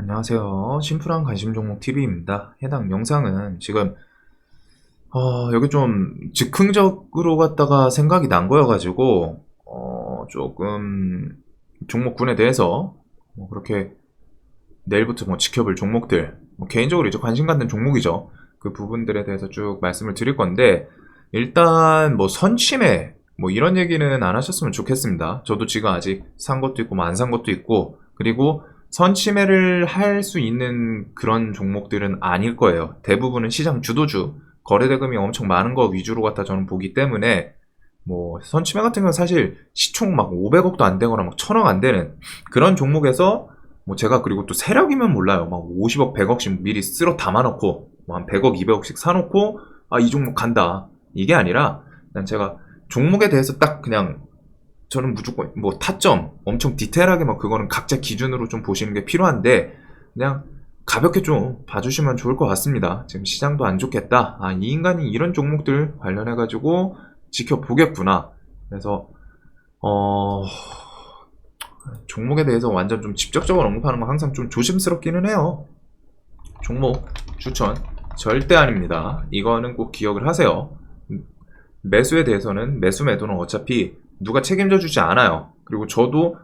안녕하세요. 심플한 관심 종목 TV입니다. 해당 영상은 지금 여기 좀 즉흥적으로 갔다가 생각이 난 거여가지고 조금 종목군에 대해서 그렇게 내일부터 지켜볼 종목들, 개인적으로 이제 관심 갖는 종목이죠. 그 부분들에 대해서 쭉 말씀을 드릴 건데, 일단 선침해 이런 얘기는 안 하셨으면 좋겠습니다. 저도 지금 아직 산 것도 있고 안 산 것도 있고, 그리고 선침해를 할 수 있는 그런 종목들은 아닐 거예요. 대부분은 시장 주도주, 거래대금이 엄청 많은 거 위주로 갖다 저는 보기 때문에, 선침해 같은 건 사실 시총 막 500억도 안 되거나 막 1000억 안 되는 그런 종목에서, 제가 그리고 또 세력이면 몰라요. 막 50억, 100억씩 미리 쓸어 담아놓고, 한 100억, 200억씩 사놓고, 이 종목 간다. 이게 아니라, 그냥 제가 종목에 대해서 딱 그냥, 저는 무조건, 타점, 엄청 디테일하게 그거는 각자 기준으로 좀 보시는 게 필요한데, 그냥 가볍게 좀 봐주시면 좋을 것 같습니다. 지금 시장도 안 좋겠다. 이 인간이 이런 종목들 관련해가지고 지켜보겠구나. 그래서, 종목에 대해서 완전 좀 직접적으로 언급하는 건 항상 좀 조심스럽기는 해요. 종목 추천 절대 아닙니다. 이거는 꼭 기억을 하세요. 매수에 대해서는 매수 매도는 어차피 누가 책임져 주지 않아요. 그리고 저도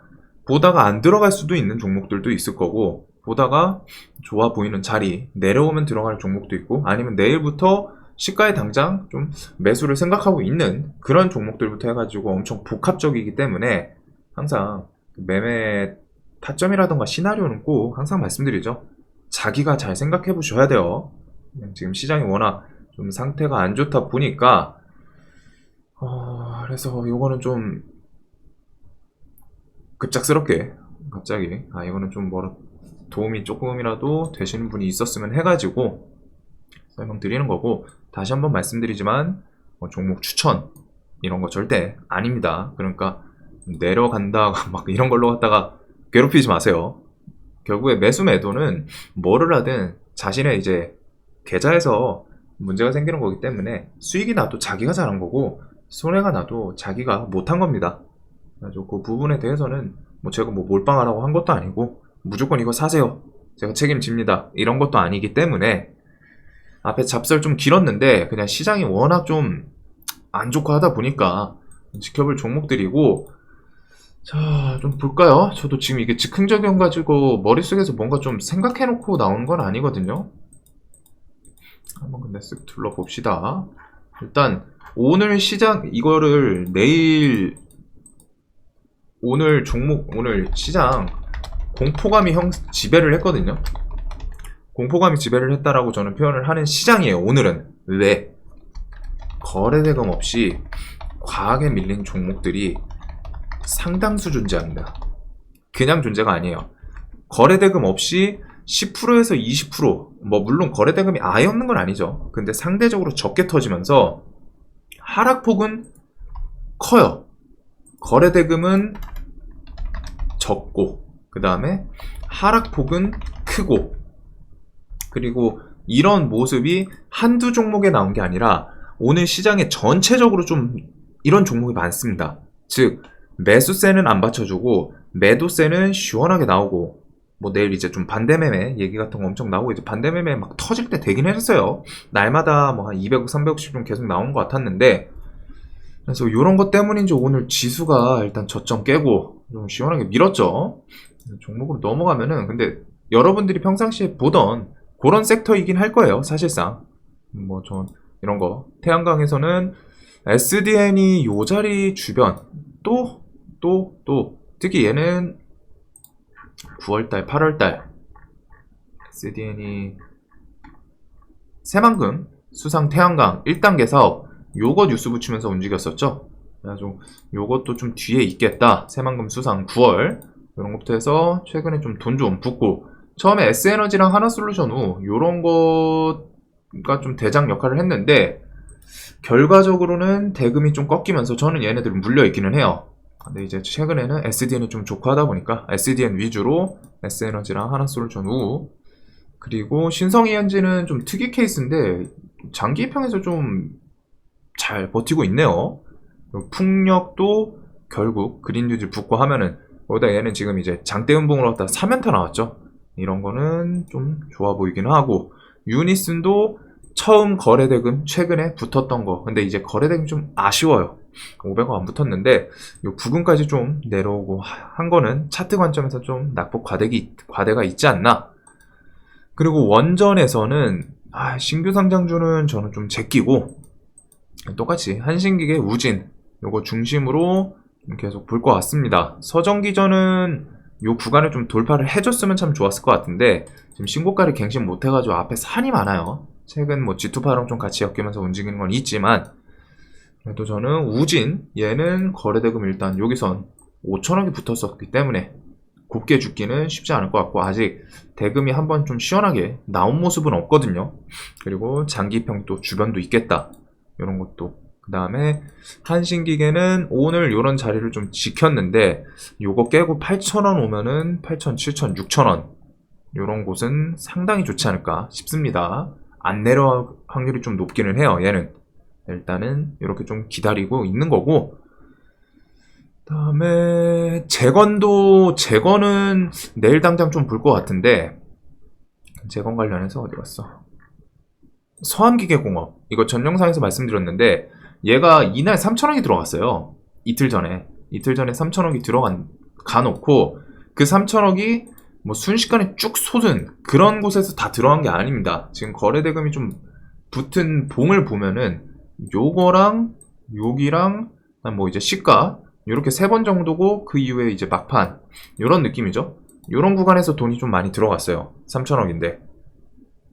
보다가 안 들어갈 수도 있는 종목들도 있을 거고, 보다가 좋아 보이는 자리 내려오면 들어갈 종목도 있고, 아니면 내일부터 시가에 당장 좀 매수를 생각하고 있는 그런 종목들부터 해가지고 엄청 복합적이기 때문에 항상 매매 타점이라던가 시나리오는 꼭 항상 말씀드리죠. 자기가 잘 생각해 보셔야 돼요. 지금 시장이 워낙 좀 상태가 안 좋다 보니까, 그래서 요거는 좀 급작스럽게 갑자기 이거는 좀 도움이 조금이라도 되시는 분이 있었으면 해가지고 설명드리는 거고, 다시 한번 말씀드리지만 종목 추천 이런 거 절대 아닙니다. 그러니까 내려간다 막 이런 걸로 갖다가 괴롭히지 마세요. 결국에 매수 매도는 뭐를 하든 자신의 이제 계좌에서 문제가 생기는 거기 때문에, 수익이 나도 자기가 잘한 거고 손해가 나도 자기가 못한 겁니다. 그래서 그 부분에 대해서는 제가 몰빵하라고 한 것도 아니고, 무조건 이거 사세요, 제가 책임집니다, 이런 것도 아니기 때문에, 앞에 잡설 좀 길었는데 그냥 시장이 워낙 좀 안 좋고 하다 보니까 지켜볼 종목들이고, 자, 좀 볼까요? 저도 지금 이게 즉흥적인 가지고 머릿속에서 뭔가 좀 생각해놓고 나오는 건 아니거든요. 한번 근데 쓱 둘러봅시다. 일단 오늘 시장 이거를 오늘 종목, 오늘 시장 공포감이 지배를 했거든요. 공포감이 지배를 했다라고 저는 표현을 하는 시장이에요. 오늘은 왜? 거래대금 없이 과하게 밀린 종목들이 상당수 존재합니다. 그냥 존재가 아니에요. 거래대금 없이 10%에서 20%, 물론 거래대금이 아예 없는 건 아니죠. 근데 상대적으로 적게 터지면서 하락폭은 커요. 거래대금은 적고, 그 다음에 하락폭은 크고, 그리고 이런 모습이 한두 종목에 나온 게 아니라 오늘 시장에 전체적으로 좀 이런 종목이 많습니다. 즉, 매수세는 안 받쳐주고 매도세는 시원하게 나오고, 내일 이제 좀 반대매매 얘기 같은 거 엄청 나오고, 이제 반대매매 막 터질 때 되긴 했어요. 날마다 한 200억, 300억씩 좀 계속 나온 것 같았는데, 그래서 이런 것 때문인지 오늘 지수가 일단 저점 깨고 좀 시원하게 밀었죠. 종목으로 넘어가면은, 근데 여러분들이 평상시에 보던 그런 섹터이긴 할 거예요, 사실상. 전 이런 거 태양광에서는 SDN이 요 자리 주변, 또 특히 얘는 9월달, 8월달 SDN이 새만금 수상 태양광 1단계 사업 요거 뉴스 붙이면서 움직였었죠. 그래가지고 요것도 좀 뒤에 있겠다. 새만금 수상 9월 이런 것부터 해서 최근에 좀 돈 좀 붓고, 처음에 S에너지랑 하나솔루션 후 요런 거가 좀 대장 역할을 했는데, 결과적으로는 대금이 좀 꺾이면서 저는 얘네들은 물려있기는 해요. 근데 이제 최근에는 SDN이 좀 좋고 하다 보니까 SDN 위주로 S에너지랑 하나솔루션 후, 그리고 신성이엔지는 좀 특이 케이스인데 장기 입장에서 좀 잘 버티고 있네요. 풍력도 결국 그린뉴딜 붙고 하면은, 거기다 얘는 지금 이제 장대 음봉으로 갖다 3연타 나왔죠. 이런 거는 좀 좋아 보이긴 하고, 유니슨도 처음 거래대금 최근에 붙었던 거. 근데 이제 거래대금 좀 아쉬워요. 500원 안 붙었는데 요 부근까지 좀 내려오고 한 거는 차트 관점에서 좀 낙폭 과대가 있지 않나. 그리고 원전에서는 신규 상장주는 저는 좀 제끼고, 똑같이 한신기계, 우진 요거 중심으로 계속 볼 것 같습니다. 서정기전은 요 구간을 좀 돌파를 해줬으면 참 좋았을 것 같은데, 지금 신고가를 갱신 못해가지고 앞에 산이 많아요. 최근 뭐 G2파랑 좀 같이 엮이면서 움직이는 건 있지만, 그래도 저는 우진, 얘는 거래대금 일단 여기선 5천억이 붙었었기 때문에 곱게 죽기는 쉽지 않을 것 같고, 아직 대금이 한번 좀 시원하게 나온 모습은 없거든요. 그리고 장기평도 주변도 있겠다, 이런 것도. 그 다음에 한신기계는 오늘 이런 자리를 좀 지켰는데, 요거 깨고 8,000원 오면은 8,000, 7,000, 6,000원 이런 곳은 상당히 좋지 않을까 싶습니다. 안 내려갈 확률이 좀 높기는 해요. 얘는 일단은 이렇게 좀 기다리고 있는 거고, 다음에 재건은 내일 당장 좀 볼 것 같은데, 재건 관련해서 어디 갔어? 서암기계공업, 이거 전 영상에서 말씀드렸는데 얘가 이날 3천억이 들어갔어요. 이틀 전에 3천억이 가놓고, 그 3천억이 뭐 순식간에 쭉 솟은 그런 곳에서 다 들어간 게 아닙니다. 지금 거래대금이 좀 붙은 봉을 보면은 요거랑 여기랑 뭐 이제 시가 이렇게 3번 정도고, 그 이후에 이제 막판 이런 느낌이죠. 이런 구간에서 돈이 좀 많이 들어갔어요. 3천억인데.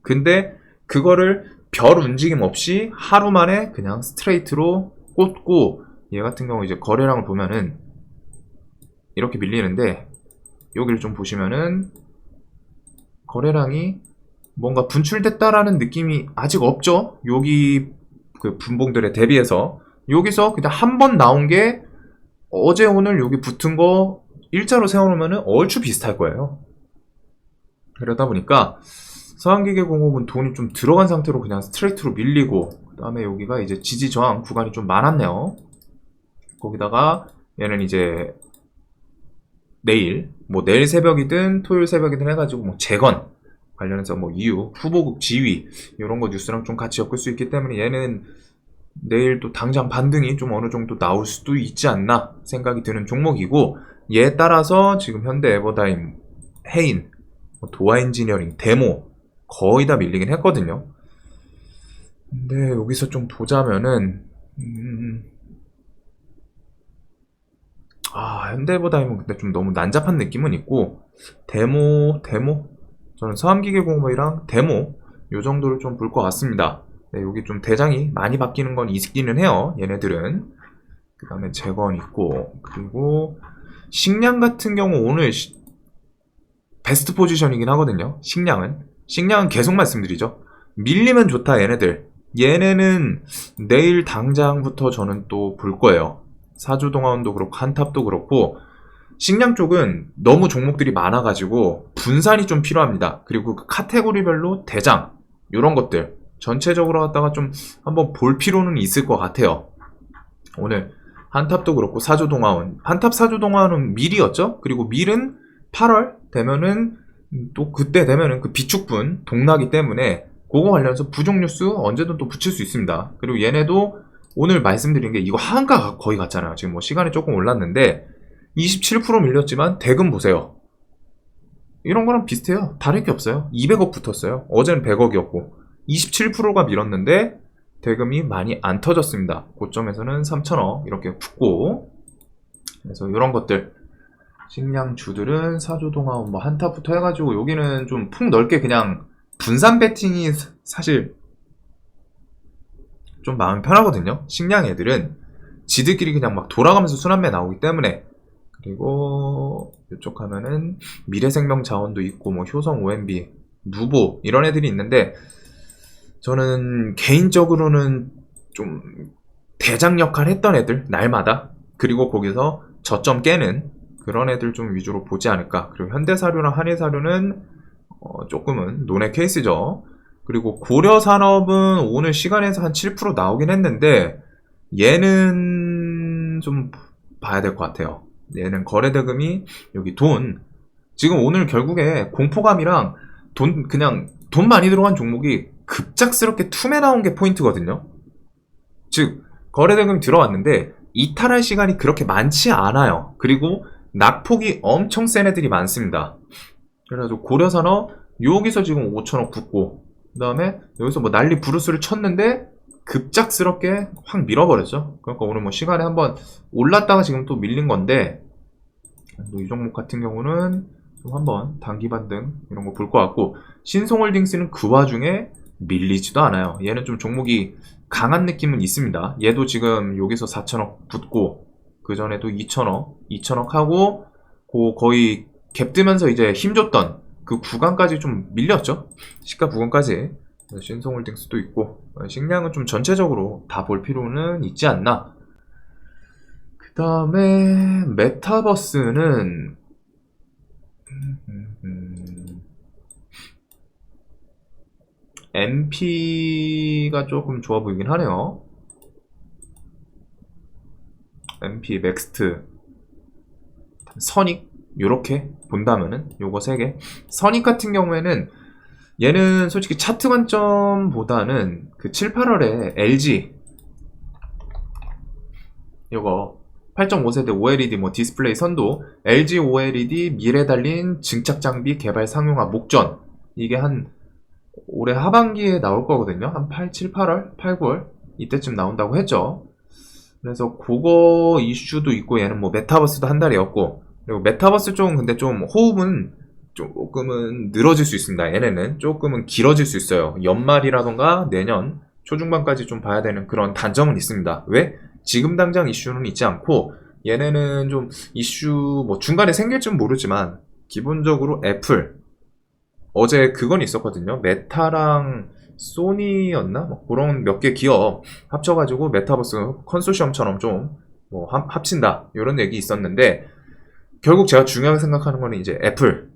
근데 그거를 별 움직임 없이 하루 만에 그냥 스트레이트로 꽂고, 얘 같은 경우 이제 거래량을 보면은 이렇게 밀리는데, 여기를 좀 보시면은 거래량이 뭔가 분출됐다라는 느낌이 아직 없죠. 여기 그 분봉들에 대비해서 여기서 그냥 한 번 나온 게 어제 오늘 여기 붙은 거 일자로 세워놓으면 얼추 비슷할 거예요. 그러다 보니까 서한기계공업은 돈이 좀 들어간 상태로 그냥 스트레이트로 밀리고, 그 다음에 여기가 이제 지지 저항 구간이 좀 많았네요. 거기다가 얘는 이제 내일 새벽이든 토요일 새벽이든 해가지고 뭐 재건 관련해서 뭐 이유, 후보국 지위 이런 거 뉴스랑 좀 같이 엮을 수 있기 때문에, 얘는 내일 또 당장 반등이 좀 어느 정도 나올 수도 있지 않나 생각이 드는 종목이고, 얘에 따라서 지금 현대 에버다임, 해인, 도화 엔지니어링, 데모 거의 다 밀리긴 했거든요. 근데 여기서 좀 보자면은 현대에버다임은 근데 좀 너무 난잡한 느낌은 있고, 데모 저는 서암기계공업이랑 데모 요 정도를 좀 볼 것 같습니다. 네, 여기 좀 대장이 많이 바뀌는 건 있기는 해요, 얘네들은. 그 다음에 재건 있고, 그리고 식량 같은 경우 오늘 베스트 포지션이긴 하거든요. 식량은 계속 말씀드리죠. 밀리면 좋다, 얘네는 내일 당장부터 저는 또 볼 거예요. 사주동아원도 그렇고 한탑도 그렇고, 식량 쪽은 너무 종목들이 많아가지고 분산이 좀 필요합니다. 그리고 그 카테고리별로 대장 이런 것들 전체적으로 갖다가 좀 한번 볼 필요는 있을 것 같아요. 오늘 한탑도 그렇고 사주동아원, 한탑 사주동아원은 밀이었죠. 그리고 밀은 8월 되면은 또 그때 되면은 그 비축분 동나기 때문에 그거 관련해서 부족 뉴스 언제든 또 붙일 수 있습니다. 그리고 얘네도 오늘 말씀드린 게 이거 한가 거의 같잖아요. 지금 뭐 시간이 조금 올랐는데 27% 밀렸지만 대금 보세요. 이런 거랑 비슷해요. 다를 게 없어요. 200억 붙었어요. 어제는 100억이었고 27%가 밀었는데 대금이 많이 안 터졌습니다. 고점에서는 3천억 이렇게 붙고, 그래서 이런 것들 식량주들은 사주동아원 뭐 한타부터 해가지고 여기는 좀 폭 넓게 그냥 분산 배팅이 사실 좀 마음이 편하거든요. 식량 애들은 지들끼리 그냥 막 돌아가면서 순환매 나오기 때문에. 그리고 이쪽 하면은 미래생명자원도 있고 뭐 효성 OMB, 누보 이런 애들이 있는데, 저는 개인적으로는 좀 대장 역할 했던 애들 날마다, 그리고 거기서 저점 깨는 그런 애들 좀 위주로 보지 않을까. 그리고 현대사료랑 한일사료는 조금은 논의 케이스죠. 그리고 고려산업은 오늘 시간에서 한 7% 나오긴 했는데 얘는 좀 봐야 될 것 같아요. 얘는 거래대금이 여기 돈 지금 오늘 결국에 공포감이랑 그냥 돈 많이 들어간 종목이 급작스럽게 툼에 나온 게 포인트거든요. 즉, 거래대금이 들어왔는데 이탈할 시간이 그렇게 많지 않아요. 그리고 낙폭이 엄청 센 애들이 많습니다. 그래가지고 고려산업 여기서 지금 5천억 붙고, 그 다음에 여기서 뭐 난리 부르스를 쳤는데 급작스럽게 확 밀어버렸죠. 그러니까 오늘 뭐 시간에 한번 올랐다가 지금 또 밀린 건데, 이 종목 같은 경우는 좀 한번 단기 반등 이런 거 볼 것 같고, 신송홀딩스는 그 와중에 밀리지도 않아요. 얘는 좀 종목이 강한 느낌은 있습니다. 얘도 지금 여기서 4천억 붙고, 그 전에도 2천억 하고, 거의 갭 뜨면서 이제 힘줬던 그 구간까지 좀 밀렸죠. 시가 부근까지. 신송홀딩스도 있고, 식량은 좀 전체적으로 다 볼 필요는 있지 않나. 그 다음에 메타버스는 MP가 조금 좋아 보이긴 하네요. MP, 맥스트, 선익 요렇게 본다면은 요거 3개. 선익 같은 경우에는 얘는 솔직히 차트 관점보다는 그 7, 8월에 LG 요거 8.5세대 OLED 뭐 디스플레이 선도, LG OLED 미래 달린 증착 장비 개발 상용화 목전, 이게 한 올해 하반기에 나올 거거든요. 한 8, 7, 8월, 8, 9월 이때쯤 나온다고 했죠. 그래서 그거 이슈도 있고, 얘는 뭐 메타버스도 한 달이었고, 그리고 메타버스 쪽은 근데 좀 호흡은 조금은 늘어질 수 있습니다. 얘네는 조금은 길어질 수 있어요. 연말이라던가 내년 초중반까지 좀 봐야 되는 그런 단점은 있습니다. 왜? 지금 당장 이슈는 있지 않고, 얘네는 좀 이슈 뭐 중간에 생길지는 모르지만 기본적으로 애플, 어제 그건 있었거든요. 메타랑 소니였나? 뭐 그런 몇 개 기업 합쳐가지고 메타버스 컨소시엄처럼 좀 뭐 합친다 이런 얘기 있었는데, 결국 제가 중요하게 생각하는 거는 이제 애플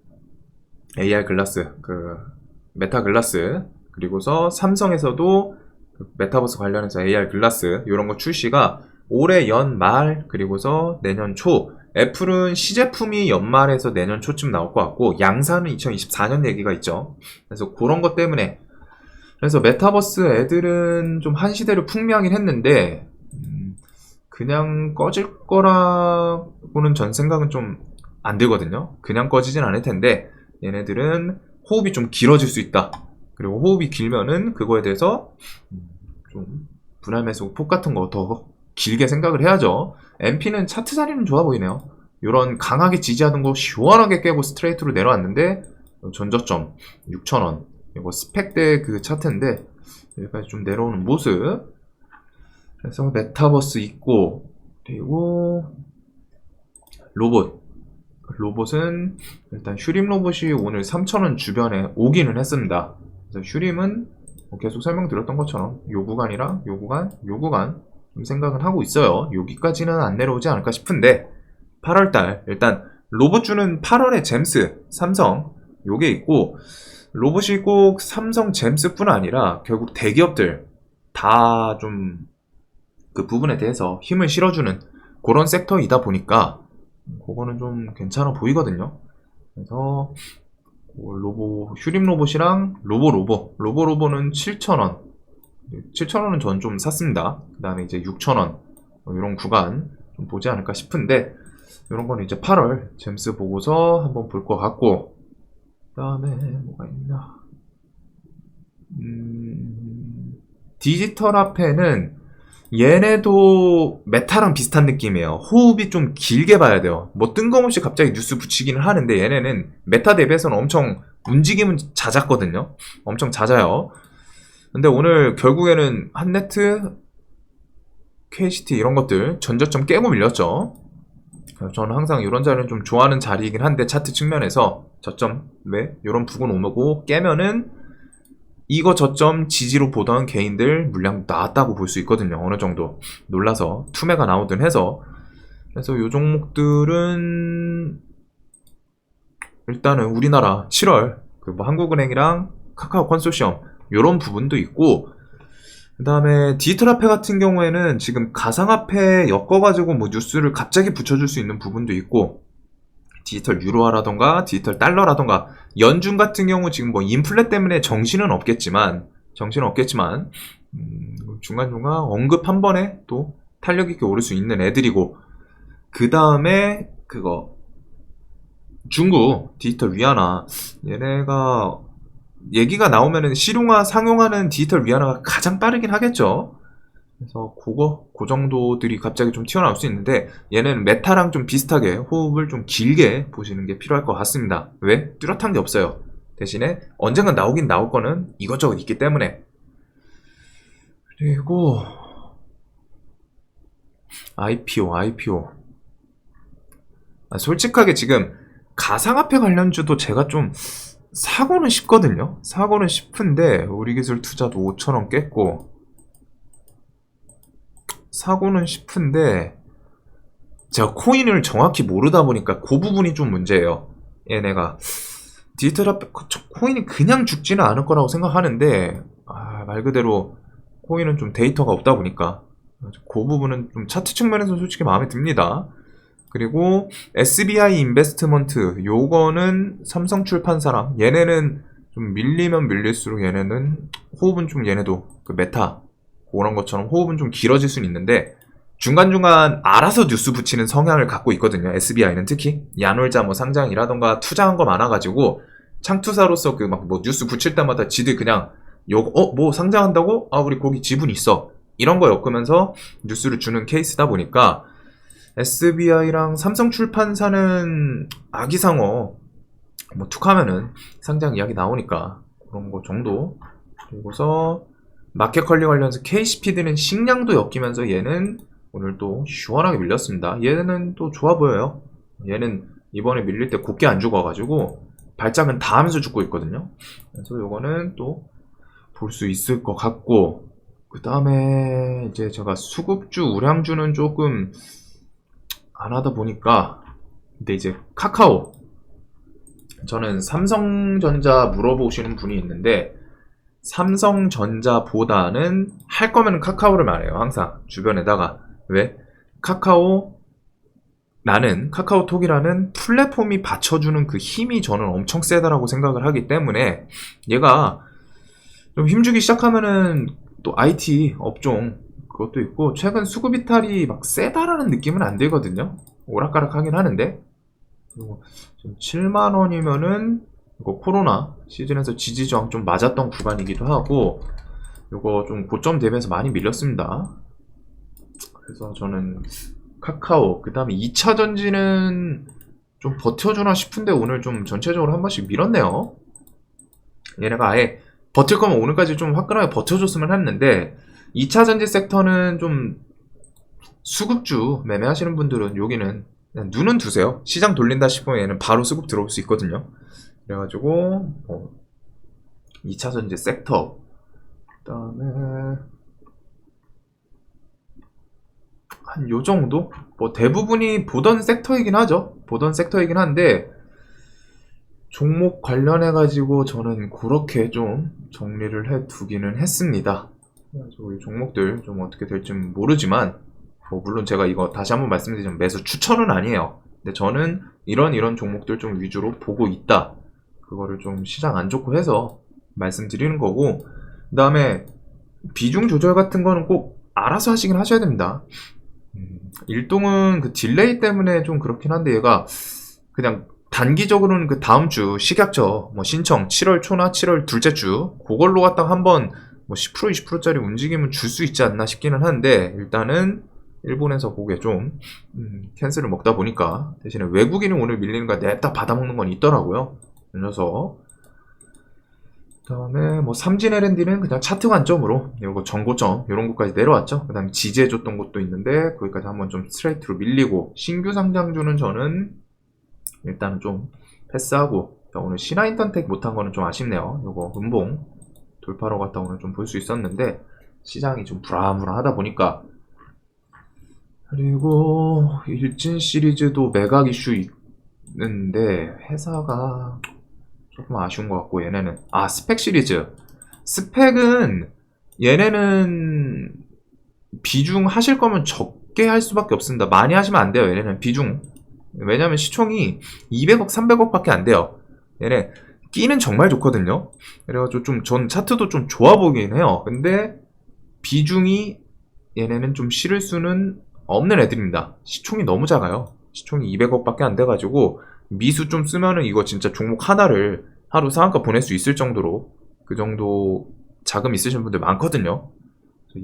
AR 글라스, 그 메타 글라스, 그리고서 삼성에서도 그 메타버스 관련해서 AR 글라스 이런 거 출시가 올해 연말 그리고서 내년 초, 애플은 시제품이 연말에서 내년 초쯤 나올 것 같고, 양산은 2024년 얘기가 있죠. 그래서 그런 것 때문에, 그래서 메타버스 애들은 좀 한 시대를 풍미하긴 했는데 그냥 꺼질 거라고는 전 생각은 좀 안 들거든요. 그냥 꺼지진 않을 텐데 얘네들은 호흡이 좀 길어질 수 있다. 그리고 호흡이 길면은 그거에 대해서 좀 분할 매수 폭 같은 거 더 길게 생각을 해야죠. MP는 차트 자리는 좋아 보이네요. 이런 강하게 지지하던 거 시원하게 깨고 스트레이트로 내려왔는데, 전저점 6,000원, 이거 스펙대 그 차트인데 여기까지 좀 내려오는 모습. 그래서 메타버스 있고, 그리고 로봇은 일단 슈림 로봇이 오늘 3,000원 주변에 오기는 했습니다. 그래서 슈림은 계속 설명드렸던 것처럼 요 구간이랑 요 구간 좀 생각은 하고 있어요. 여기까지는 안 내려오지 않을까 싶은데, 8월달 일단 로봇주는 8월에 잼스, 삼성 요게 있고, 로봇이 꼭 삼성 잼스뿐 아니라 결국 대기업들 다 좀 그 부분에 대해서 힘을 실어주는 그런 섹터이다 보니까 그거는 좀 괜찮아 보이거든요. 그래서 슈림 로봇이랑 로보는 7,000원, 7,000원은 전 좀 샀습니다. 그 다음에 이제 6,000원 이런 구간 좀 보지 않을까 싶은데, 이런 거는 이제 8월 잼스 보고서 한번 볼 것 같고, 그 다음에 뭐가 있나, 디지털 화폐는 얘네도 메타랑 비슷한 느낌이에요. 호흡이 좀 길게 봐야 돼요. 뭐 뜬금없이 갑자기 뉴스 붙이기는 하는데, 얘네는 메타 대비해서는 엄청 움직임은 잦았거든요. 엄청 잦아요. 근데 오늘 결국에는 한네트, KCT 이런 것들 전저점 깨고 밀렸죠. 저는 항상 이런 자리는 좀 좋아하는 자리이긴 한데, 차트 측면에서 저점 왜 이런 부분 오고 깨면은 이거 저점 지지로 보던 개인들 물량 나왔다고 볼 수 있거든요. 어느 정도 놀라서 투매가 나오든 해서. 그래서 요 종목들은 일단은 우리나라 7월 그 뭐 한국은행이랑 카카오 컨소시엄 요런 부분도 있고, 그 다음에 디지털 화폐 같은 경우에는 지금 가상화폐 엮어가지고 뭐 뉴스를 갑자기 붙여줄 수 있는 부분도 있고, 디지털 유로화라던가 디지털 달러라던가 연준 같은 경우 지금 뭐 인플레 때문에 정신은 없겠지만 중간중간 언급 한 번에 또 탄력 있게 오를 수 있는 애들이고, 그 다음에 그거 중국 디지털 위안화, 얘네가 얘기가 나오면은 실용화 상용화는 디지털 위안화가 가장 빠르긴 하겠죠. 그래서 그 정도들이 갑자기 좀 튀어나올 수 있는데, 얘는 메타랑 좀 비슷하게 호흡을 좀 길게 보시는 게 필요할 것 같습니다. 왜? 뚜렷한 게 없어요. 대신에 언젠간 나오긴 나올 거는 이것저것 있기 때문에. 그리고 IPO. 솔직하게 지금 가상화폐 관련주도 제가 좀 사고는 싶거든요. 사고는 싶은데 우리기술 투자도 5,000원 깼고, 사고는 싶은데 제가 코인을 정확히 모르다 보니까 그 부분이 좀 문제예요. 얘네가 디지털 화폐 코인이 그냥 죽지는 않을 거라고 생각하는데, 말 그대로 코인은 좀 데이터가 없다 보니까 그 부분은 좀 차트 측면에서 솔직히 마음에 듭니다. 그리고 SBI 인베스트먼트, 요거는 삼성출판사랑, 얘네는 좀 밀리면 밀릴수록 얘네는 호흡은 좀, 얘네도 그 메타 그런 것처럼 호흡은 좀 길어질 수는 있는데 중간중간 알아서 뉴스 붙이는 성향을 갖고 있거든요. SBI는 특히 야놀자 뭐 상장이라던가 투자한 거 많아가지고 창투사로서 그 막 뭐 뉴스 붙일 때마다 지들 그냥 요거 뭐 상장한다고? 우리 거기 지분 있어, 이런 거 엮으면서 뉴스를 주는 케이스다 보니까 SBI랑 삼성출판사는 아기상어 뭐 툭하면은 상장 이야기 나오니까 그런 거 정도. 그리고서 마켓컬리 관련해서 KCPD는 식량도 엮이면서 얘는 오늘 또 시원하게 밀렸습니다. 얘는 또 좋아 보여요. 얘는 이번에 밀릴 때 곱게 안 죽어가지고 발작은 다 하면서 죽고 있거든요. 그래서 요거는 또 볼 수 있을 것 같고, 그 다음에 이제 제가 수급주, 우량주는 조금 안 하다 보니까, 근데 이제 카카오, 저는 삼성전자 물어보시는 분이 있는데 삼성전자보다는 할 거면 카카오를 말해요. 항상 주변에다가. 왜? 나는 카카오톡이라는 플랫폼이 받쳐주는 그 힘이 저는 엄청 세다라고 생각을 하기 때문에, 얘가 좀 힘주기 시작하면은 또 IT 업종 그것도 있고, 최근 수급 이탈이 막 세다라는 느낌은 안 들거든요. 오락가락하긴 하는데, 그리고 7만원이면은 이거 코로나 시즌에서 지지저항 좀 맞았던 구간이기도 하고, 이거 좀 고점 대비해서 많이 밀렸습니다. 그래서 저는 카카오, 그 다음에 2차전지는 좀 버텨주나 싶은데 오늘 좀 전체적으로 한 번씩 밀었네요. 얘네가 아예 버틸 거면 오늘까지 좀 화끈하게 버텨줬으면 했는데, 2차전지 섹터는 좀 수급주 매매하시는 분들은 여기는 그냥 눈은 두세요. 시장 돌린다 싶으면 얘는 바로 수급 들어올 수 있거든요. 그래가지고 2차전지 섹터, 그 다음에 한 요정도? 뭐 대부분이 보던 섹터이긴 한데 종목 관련해가지고 저는 그렇게 좀 정리를 해두기는 했습니다. 그래서 이 종목들 좀 어떻게 될지 모르지만, 물론 제가 이거 다시 한번 말씀드리자면 매수 추천은 아니에요. 근데 저는 이런 종목들 좀 위주로 보고 있다. 그거를 좀 시장 안 좋고 해서 말씀드리는 거고, 그 다음에 비중 조절 같은 거는 꼭 알아서 하시긴 하셔야 됩니다. 일동은 그 딜레이 때문에 좀 그렇긴 한데, 얘가 그냥 단기적으로는 그 다음 주 식약처 뭐 신청 7월 초나 7월 둘째 주 그걸로 갖다가 한번 뭐 10% 20%짜리 움직임은 줄 수 있지 않나 싶기는 한데, 일단은 일본에서 그게 좀 캔슬을 먹다 보니까 대신에 외국인은 오늘 밀리는 거 냅다 받아먹는 건 있더라고요. 그 녀석. 그 다음에 뭐 삼진 L&D는 그냥 차트 관점으로 이거 전고점 이런 것까지 내려왔죠. 그 다음에 지지해줬던 것도 있는데 거기까지 한번 좀 스트레이트로 밀리고, 신규 상장주는 저는 일단은 좀 패스하고, 오늘 신화인턴텍 못한 거는 좀 아쉽네요. 요거 음봉 돌파로 갔다 오늘 좀 볼 수 있었는데 시장이 좀 불안불안하다 보니까. 그리고 일진 시리즈도 매각 이슈 있는데 회사가 조금 아쉬운 것 같고, 얘네는 스펙 시리즈, 스펙은 얘네는 비중 하실 거면 적게 할 수밖에 없습니다. 많이 하시면 안 돼요. 얘네는 비중 왜냐면 시총이 200억, 300억 밖에 안 돼요. 얘네 끼는 정말 좋거든요. 그래가지고 좀 전 차트도 좀 좋아 보이긴 해요. 근데 비중이 얘네는 좀 실을 수는 없는 애들입니다. 시총이 너무 작아요. 시총이 200억 밖에 안 돼가지고 미수 좀 쓰면은 이거 진짜 종목 하나를 하루 상한가 보낼 수 있을 정도로 그 정도 자금 있으신 분들 많거든요.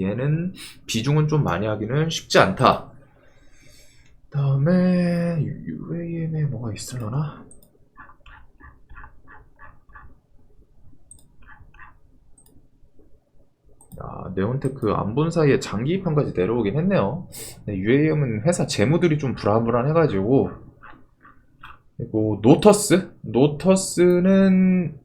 얘는 비중은 좀 많이 하기는 쉽지 않다. 다음에 UAM에 뭐가 있으려나? 네온테크 안 본 사이에 장기 입항까지 내려오긴 했네요. UAM은 회사 재무들이 좀 불안불안해가지고. 그리고 노터스는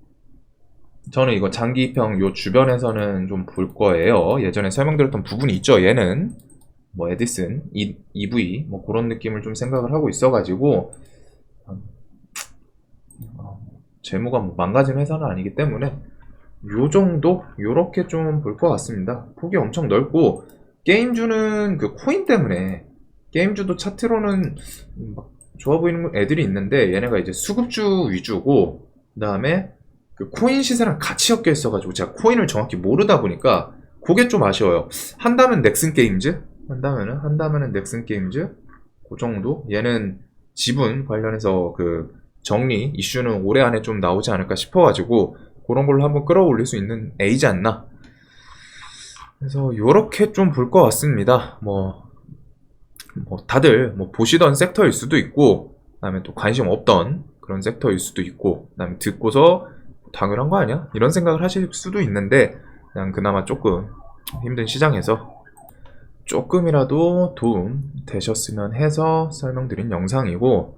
저는 이거 장기 입형 요 주변에서는 좀 볼 거예요. 예전에 설명드렸던 부분이 있죠. 얘는 뭐 에디슨, EV 뭐 그런 느낌을 좀 생각을 하고 있어가지고 재무가 뭐 망가진 회사는 아니기 때문에 요 정도 요렇게 좀 볼 것 같습니다. 폭이 엄청 넓고 게임주는 그 코인 때문에 게임주도 차트로는 막 좋아 보이는 애들이 있는데 얘네가 이제 수급주 위주고 그다음에 그 코인 시세랑 같이 엮여 있어가지고 제가 코인을 정확히 모르다 보니까 그게 좀 아쉬워요. 한다면 넥슨 게임즈 한다면은 넥슨 게임즈 그 정도 얘는 지분 관련해서 그 정리 이슈는 올해 안에 좀 나오지 않을까 싶어가지고 그런 걸로 한번 끌어올릴 수 있는 A지 않나. 그래서 요렇게 좀 볼 것 같습니다. 뭐 다들 뭐 보시던 섹터일 수도 있고, 그다음에 또 관심 없던 그런 섹터일 수도 있고, 그다음에 듣고서 당연한 거 아니야? 이런 생각을 하실 수도 있는데, 그냥 그나마 조금 힘든 시장에서 조금이라도 도움 되셨으면 해서 설명드린 영상이고,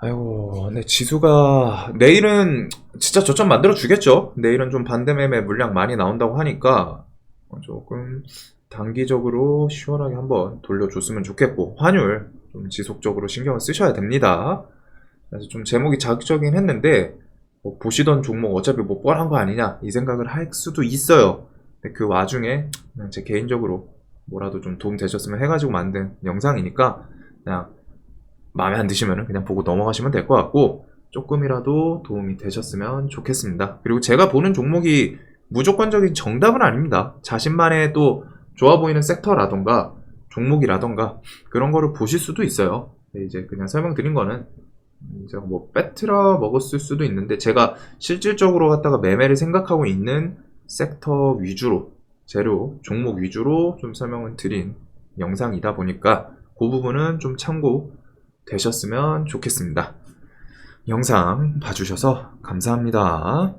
아이고, 근데 지수가 내일은 진짜 저점 만들어 주겠죠? 내일은 좀 반대매매 물량 많이 나온다고 하니까 조금 단기적으로 시원하게 한번 돌려줬으면 좋겠고, 환율 좀 지속적으로 신경을 쓰셔야 됩니다. 그래서 좀 제목이 자극적이긴 했는데 뭐 보시던 종목 어차피 뭐 뻔한 거 아니냐 이 생각을 할 수도 있어요. 근데 그 와중에 그냥 제 개인적으로 뭐라도 좀 도움 되셨으면 해가지고 만든 영상이니까 그냥 마음에 안 드시면 그냥 보고 넘어가시면 될 것 같고, 조금이라도 도움이 되셨으면 좋겠습니다. 그리고 제가 보는 종목이 무조건적인 정답은 아닙니다. 자신만의 또 좋아 보이는 섹터라던가 종목이라던가 그런 거를 보실 수도 있어요. 이제 그냥 설명드린 거는 제가 뭐 빼트라 먹었을 수도 있는데 제가 실질적으로 갖다가 매매를 생각하고 있는 섹터 위주로 재료 종목 위주로 좀 설명을 드린 영상이다 보니까 그 부분은 좀 참고 되셨으면 좋겠습니다. 영상 봐주셔서 감사합니다.